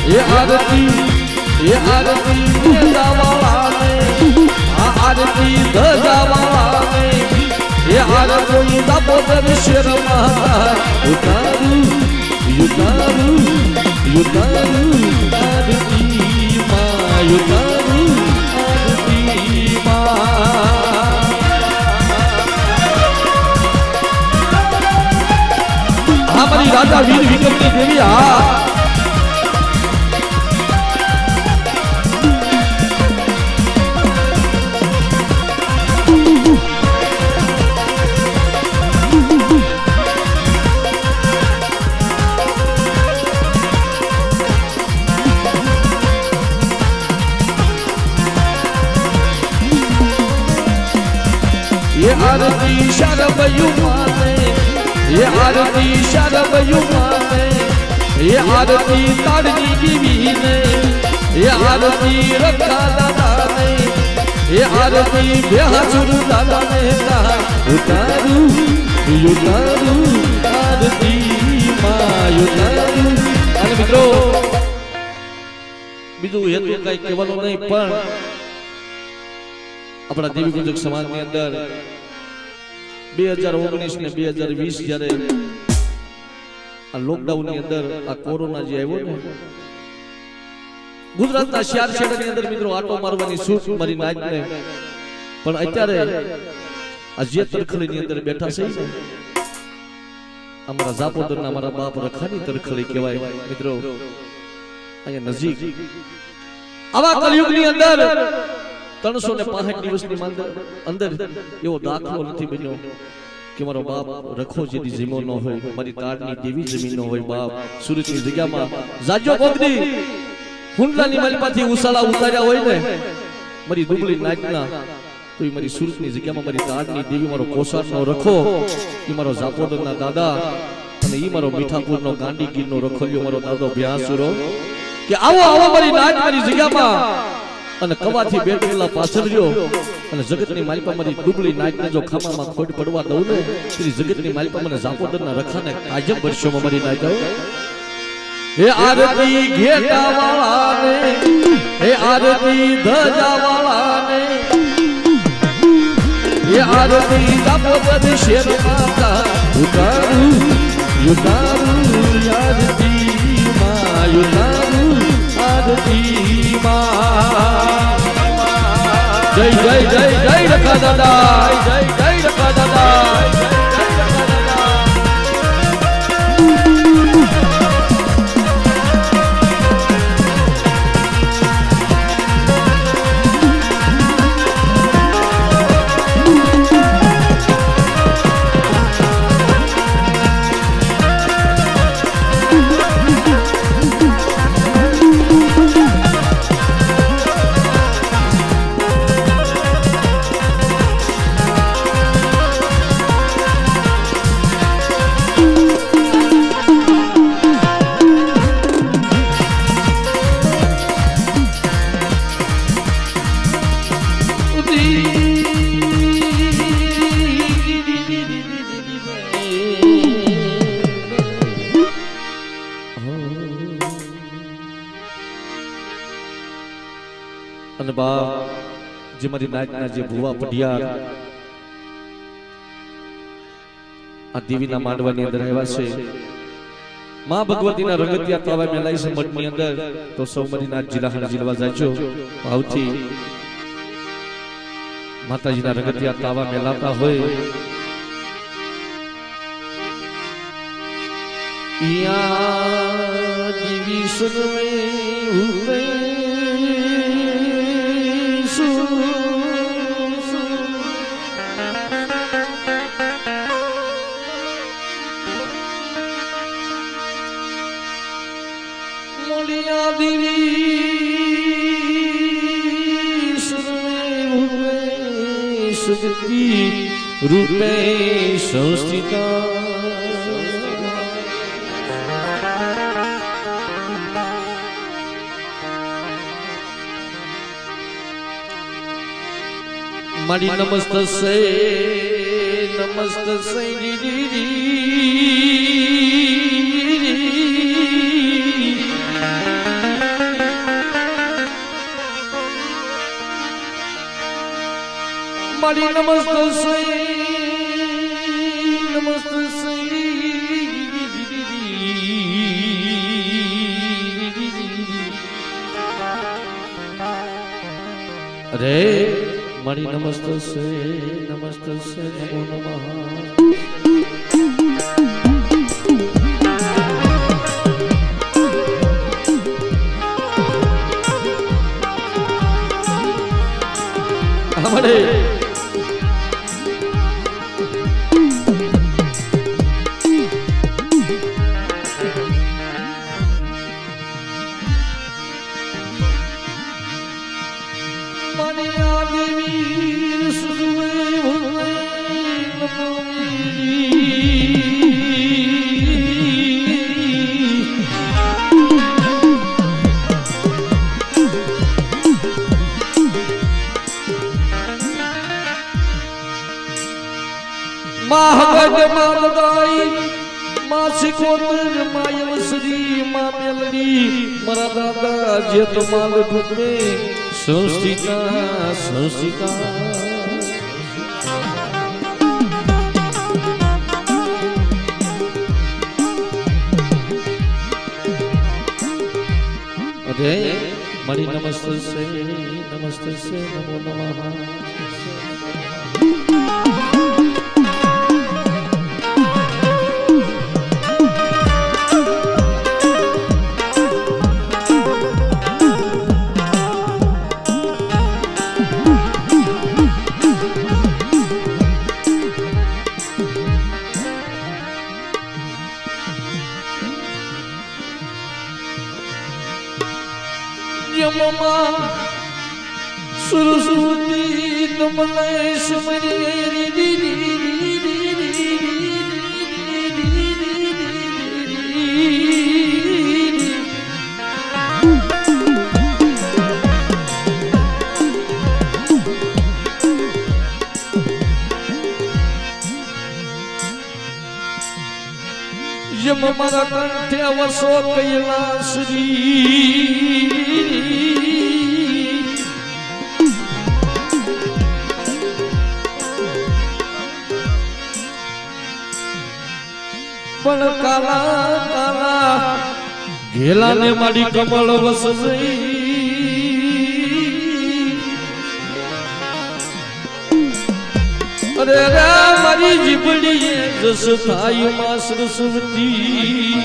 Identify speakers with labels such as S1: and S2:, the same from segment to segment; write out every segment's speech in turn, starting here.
S1: ये आरती दावाने आरती दजावाने ये आरती दापोदर शेर माता उतारू युतारू युतारू आरती माँ युतारू आरती माँ हमारी राजा वीर विक्रमी देवी ये आरती शरब युमाने ये आरती शरब युमाने ये आरती तारनी देवी ने ये आरती रखा दादा ने ये आरती बेहसुर दादा ने उतारू युतारू आरती माँ युतारू અને મિત્રો બીજું હેતુ કઈ કહેવાનું નહીં પણ આપણા દેવી પૂજક સમાજની અંદર 2019 ને 2020 જ્યારે આ લોકડાઉન ની અંદર આ કોરોના જે આવ્યો ને ગુજરાતના શહેર શહેરની અંદર મિત્રો આટો મારવાની છૂટ મારી નાજ ને પણ અત્યારે આ જે તરખડી ની અંદર બેઠા છે અમારા જાપોદરના મારા બાપ રખાની તરખડી કહેવાય મિત્રો અહીંયા નજીક આવા કલયુગની અંદર 365 દિવસની અંદર એવો દાખલો નથી બન્યો કે મારો બાપ રખો જેની જમીન ન હોય મારી તારની દેવી જમીન ન હોય બાપ સુરતની જગ્યામાં જાજો કોકડી હુંડલાની માલમાંથી ઉસાળા ઉતાર્યા હોય ને મારી દુબળી નાચના તો એ મારી સુરતની જગ્યામાં મારી તારની દેવી મારો કોસારનો રખો એ મારો જાપોદરના દાદા અને એ મારો મીઠાપુરનો ગાંડીગીરનો રખોલિયો મારો દાદો ભ્યાસુરો કે આવો આવો મારી નાચ મારી જગ્યામાં અને કવાથી બેઠેલા પાછળ રહ્યો અને જગતની માલિકા મારી ડુબળી નાચને જો ખામામાં ખોટ પડવા દઉં ને તેની જગતની માલિકા મને જાપોદરના રખાને કાયમ વર્ષોમાં મારી નાચ હે આરતી ઘેટા વાળાને હે આરતી ધજા વાળાને હે આરતી જાપોદર શેર માતા ઉતારું યુતારું આરતી માં યુતારું આરતી માં જય જય જય જય રખા દાદા જય જય રખા દાદા અને બા જે મારી નાચના જે ભુવા પઢિયાર આ દેવીના માંડવાની અંદર આવ્યા છે માં ભગવતીના રંગતિયા તાવા મેલાઈ છે મઠની અંદર તો સૌ મારી નાચ જીલાહણ જીલવા જાજો ભાવથી માતાજીના રંગતિયા તાવા મેલાતા હોય યા દેવી સુનમે ઉતે रूपे संस्थिता मारी नमस्तसे મારી નમસ્તે નમસ્તે અરે મારી નમસ્તે નમો નમઃ હમણે મહાગઢ માલદાઈ માસિકોતર માયવસરી મામેલડી મારા દાદા જે તો માલ ઢુકમે સંસ્થિતા અરે મારી નમસ્તે નમો નમઃ યમમાં સરસ્વતી તમને સમરી યમ મારા કંઠે વસો કૈલાસરી પણ કાલા ઘેલાને મારી કમળ વસઈ અરે મારી જીભડી જસ થાય માં સરસ્વતી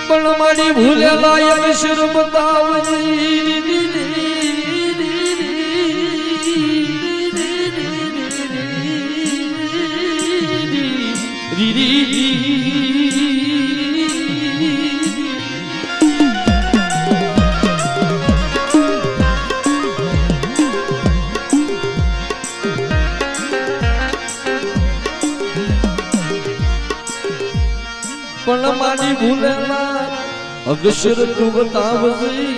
S1: પણ મારી ભૂલે લાયક શિર બતાવજી પણ મારી ભૂલે અક્ષર તું બતાવજી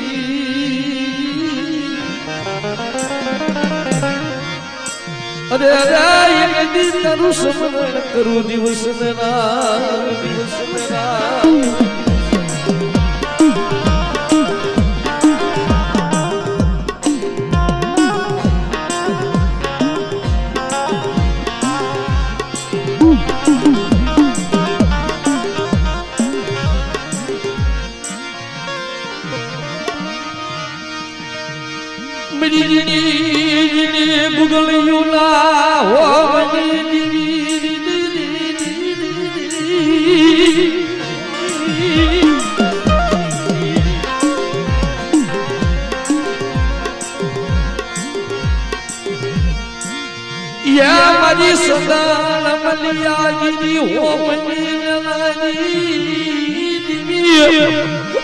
S1: અરે એક દી તારું સ્મરણ કરું દિવસ ને રાત ગુગળિયું ના યા મારી સદાન મલિયાગીરી હોમની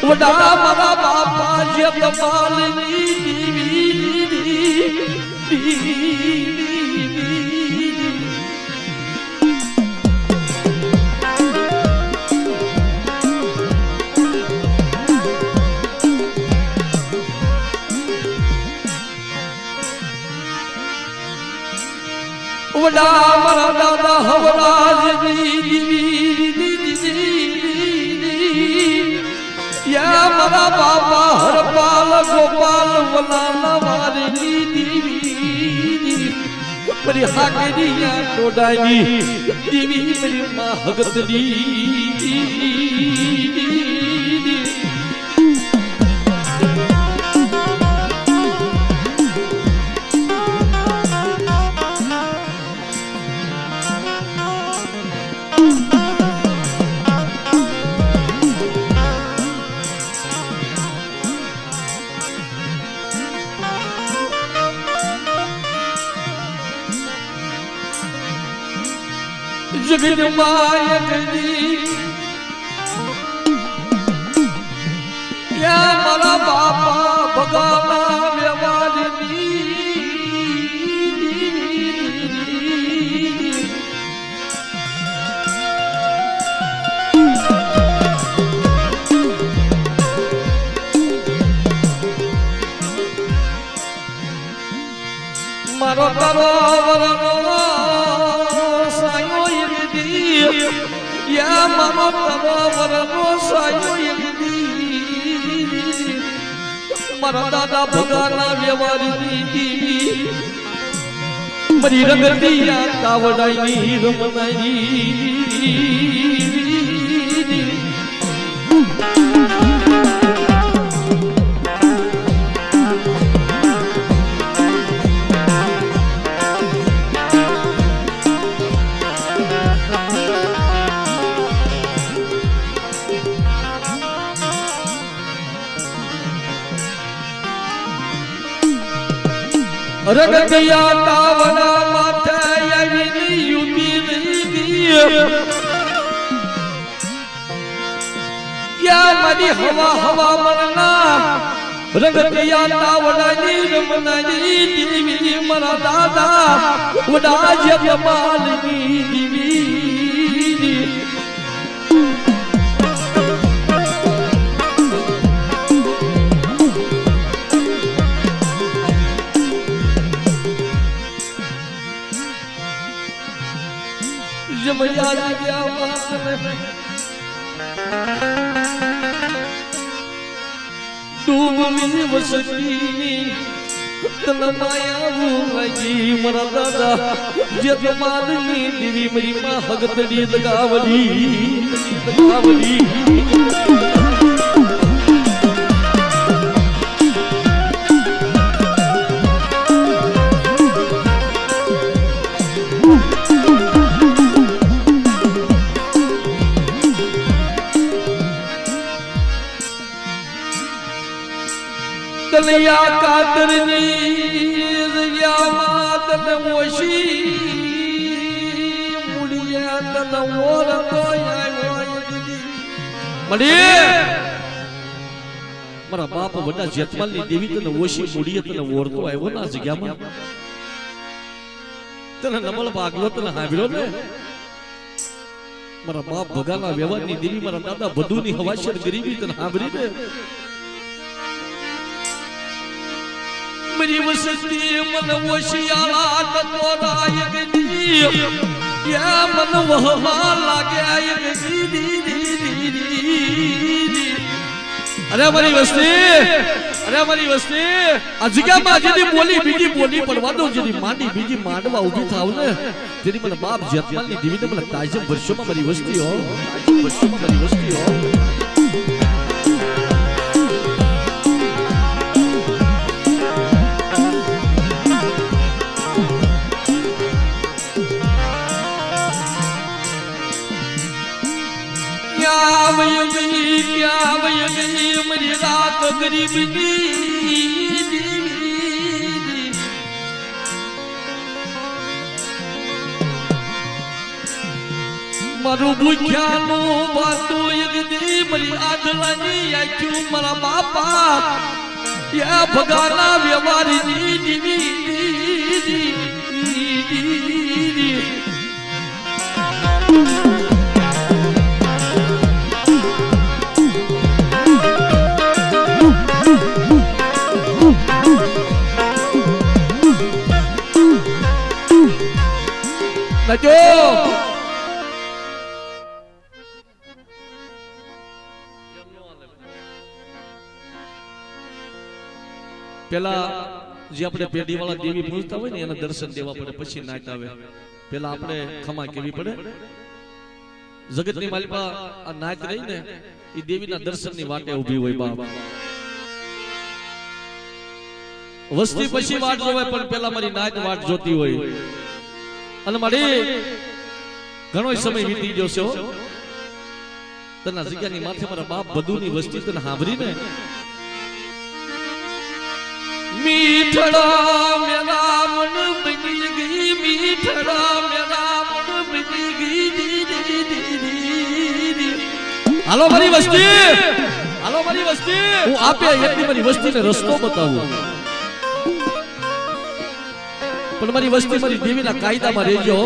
S1: વડા મારા બાપા જે કપાલની વડા મારા દાદા હવરાજ યા મારા બાપા હરપાલ ગોપાલ વલાના વારી દીવી મારી હાકેરી યા ટોડાની દીવી મારી માં હગતની જગત માયકની યા મારા બાપા ભગાના વ્યવહારની મારો તારો વરનો યા મારો તરવરનો સાયો યગદી મારા દાદા ભગાના વ્યવહારની દીવી મારી રંગતી યા તાવડાઈની રમનાઈ રગતિયા તાવડા માથે આવીની ઉભી રહી યા મારી હવા મરના રગતિયા તાવડાની રમનાની દીવી મારા દાદા ઉડા જગમાલની દીવી જમયા લાગ્યા વાતને ડૂબી વસતી તન માયા ભૂલાજી મારા દાદા જગમાલની દેવી મારી માં હગતડી લગાવલી કલિયા કાતરની જગ્યામાં તને ઓછી મુડિયા તને ઓરતો મળી મારા બાપ વડા જેતમાલની દેવી તને ઓછી મુડિયા તને ઓરતો આવ્યો ના જગ્યામાં તને નમલ ભાગલો તને હાંભળ્યો ને મારા બાપ ભગાના વ્યવહારની દેવી મારા દાદા બધુની હવાશર ગરીબી તને હાંભળી ને मेरी वसती मन वशियाला तोराय गदी या मन वहमा लागे आय गदी अरे मारी वस्ती अजगाમાં જેની બોલી બીજી બોલી પડવા દો જેની માંડી બીજી માંડવા ઊભી થાવ ને તેની મને બાપ જેતમાલની દેવીને મને તાજમ વર્ષોમાં મારી વસ્તી હો क्या गई मेरी रात गरीबी मारू भूख्याનું વાતું યગદી મારી આદલાની આખ્યું મારા બાપા યા ભગાના વ્યવહારની દીવી નજો પેલા જે આપણે પેઢી વાળા દેવી પૂજતા હોય ને એના દર્શન દેવા પડે પછી નાચ આવે પેલા આપણે ખમા કેવી પડે જગતની માલિકા આ નાચ રહી ને એ દેવીના દર્શનની વાટે ઊભી હોય બાપ વસ્તી પછી વાટ જોવે પણ પેલા મારી નાચ વાટ જોતી હોય અને મારી ઘણો સમય વીતી ગયો છે તના જગ્યાની માથે મારા બાપ બધુની વસ્તી તને સાંભળીને મીઠડા મેરા મન બની ગઈ મીઠડા મેરા મન બની ગઈ હાલો મારી વસ્તી હું આપે એટલી મારી વસ્તીને રસ્તો બતાવું પણ મારી વસ્તી મારી દેવીના કાયદામાં રહેજો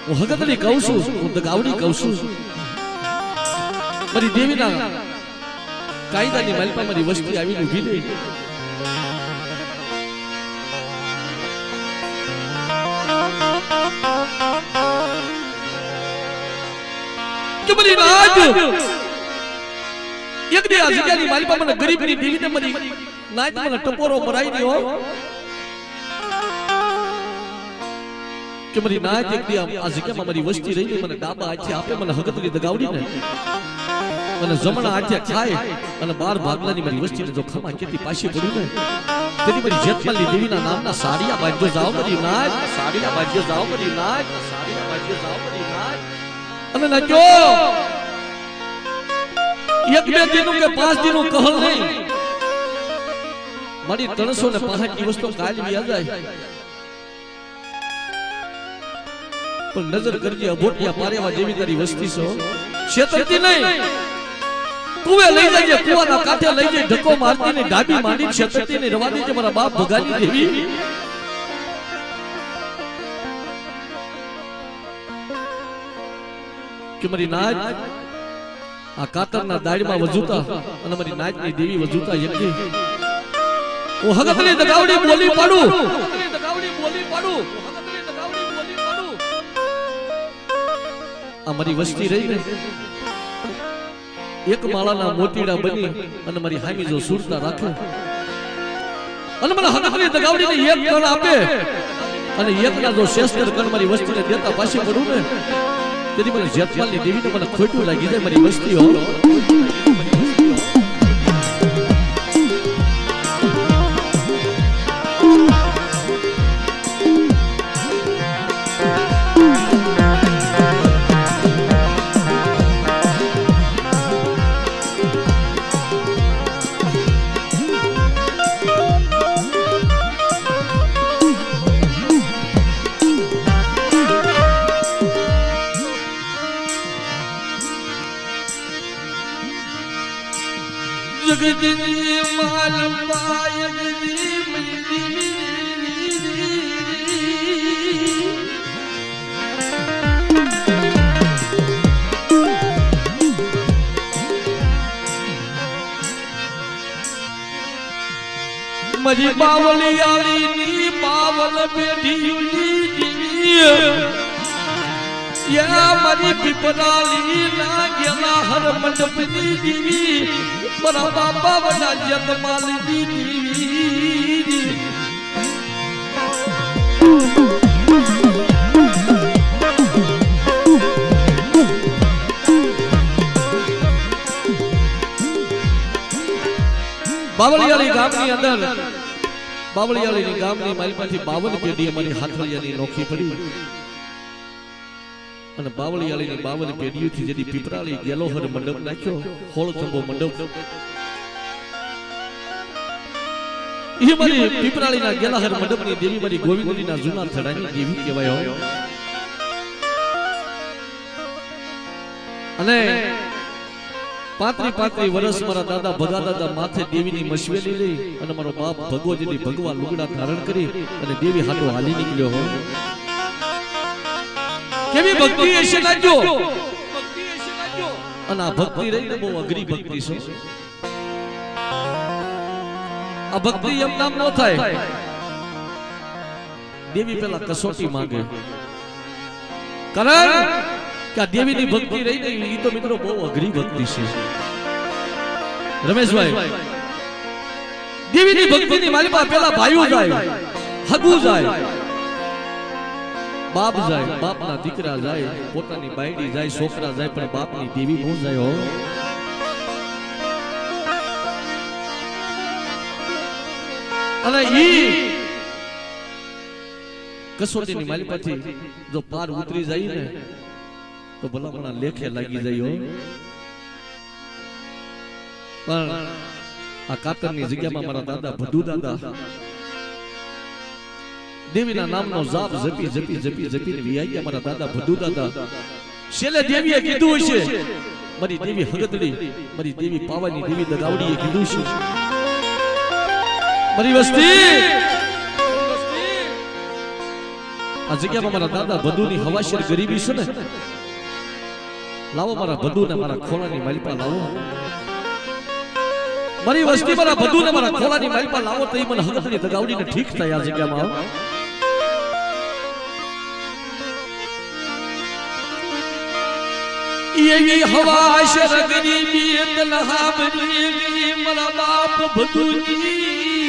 S1: હું હકતની કહું છું હું દગાવડી કહું છું મારી દેવીના કાયદાની માલિકા મારી વસ્તી આવીને ઊભી રહી કે મારી રાજ એક દે આ જગ્યાની માલિકા મને ગરીબની દેવીને મારી નાચ મને ટપોરો મરાઈ દીયો કે મારી નાચ એક દે આ જગ્યામાં મારી વસ્તી રહી મને ડાબા હાથે આપે મને હકતની દગાવડીને અને જમણા હાથે ખાય અને 12 ભાગલાની મારી વસ્તીને જો ખમા કેતી પાછી પડ્યું ને તેની મારી જેતમાલી દેવીના નામના સાડિયા બાજ્યો જાવ મારી નાચ સાડિયા બાજ્યો જાવ મારી નાચ સાડિયા બાજ્યો જાવ મારી નાચ અને નાચો એક બે દિનનું કે 5 દિનનું કહલ નહીં મારી 365 દિવસ તો કાલ વ્યા જાય પણ નજર કરજે અભોટિયા પારેવા જેવી તારી વસ્તી છો છેતરતી નહીં કુવે લઈ જઈએ કુવાના કાંઠે લઈ જઈ ઢકો મારતી ને ડાબી માંડી છેતરતી ને રવા દેજે મારા બાપ ભગાની દેવી કે મારી નાચ આ કાતરના દાડમાં વજુતા અને મારી નાચની દેવી વજુતા યકી હું હગતની દગાવડી બોલી પાડું આ મારી વસ્તી રહી ને એક માળાના મોતીડા બની અને મારી હામી જો સુરતા રાખે અને મને હકની દગાવડીને એક કણ આપે અને એકના જો શેસ્ત્ર કણ મારી વસ્તીને દેતા પાછી પડું ને તેથી મને જેતમાલની દેવીને મને ખોટું લાગી જાય મારી વસ્તી હો જગદની માલપા યગની મરી બાવલિયાળીની બાવલ બેઠી યા મારી પીપરાલી ના ગેલા હર મંડપની દીવી મારા બાપા વડા જતમાલી દીવી બાવળિયાળી ગામની અંદર બાવળિયાળી ગામની માલમાંથી 52 પેઢી અમારી હાથળિયાની નોખી પડી અને બાવળિયાળીની 52 પેઢીઓથી જેથી પીપરાળી ગેલોહર મંડપ નાખ્યો હોળથંભો મંડપ એ મારી પીપરાળીના ગેલાહર મંડપની દેવી મારી ગોવિંદજીના જૂના થડાની દેવી કહેવાય અને 35 વર્ષ મારા દાદા ભગા દાદા માથે દેવીની મશવેલી લઈ અને મારો બાપ ભગવજીની ભગવા લુગડા ધારણ કરી અને દેવી હાટો હાલી નીકળ્યો હો કેવી ભક્તિ હશે નાજો અને આ ભક્તિ રહીને બહુ અઘરી ભક્તિ છે આ ભક્તિ એમ નામ ન થાય દેવી પેલા કસોટી માંગે, કારણ કે આ દેવીની ભક્તિ રહી ને એ તો મિત્રો બહુ અઘરી ભક્તિ છે રમેશભાઈ. દેવીની ભક્તિની માલિકા પેલા ભાઈઓ જાય, હગુ જાય, બાપ જાય, બાપના દીકરા જાય, પોતાની બાયડી જાય, છોકરા જાય, પણ બાપની દેવી નો જાય હો. અને ઈ કસોટીની માલિકાથી જો પાર ઉતરી જાય ને તો ભલામણા લેખે લાગી જાય હો. પણ આ કાતરની જગ્યામાં મારા દાદા ભદુ દાદા દેવીના નામનો જાપ જપી જપી જપી જપીને વિયા ગયા. મારા દાદા ભદુ દાદા છેલ્લે દેવીએ કીધું છે, મારી દેવી હગતડી, મારી દેવી પાવાની દેવી દગાવડીએ કીધું છે, મારી વસ્તી આ જગ્યામાં મારા દાદા ભદુની હવાશેર ગરીબી છે ને, લાવો મારા ભદુને મારા ખોળાની માલિપા લાવો. મારી વસ્તી મારા ભદુને મારા ખોળાની માલિપા લાવો તો એ મને હગતની દગાવડીને ઠીક થાય આ જગ્યામાં. એવી હવાશેર ગરીબી દલહાબરી મારા બાપ ભદુની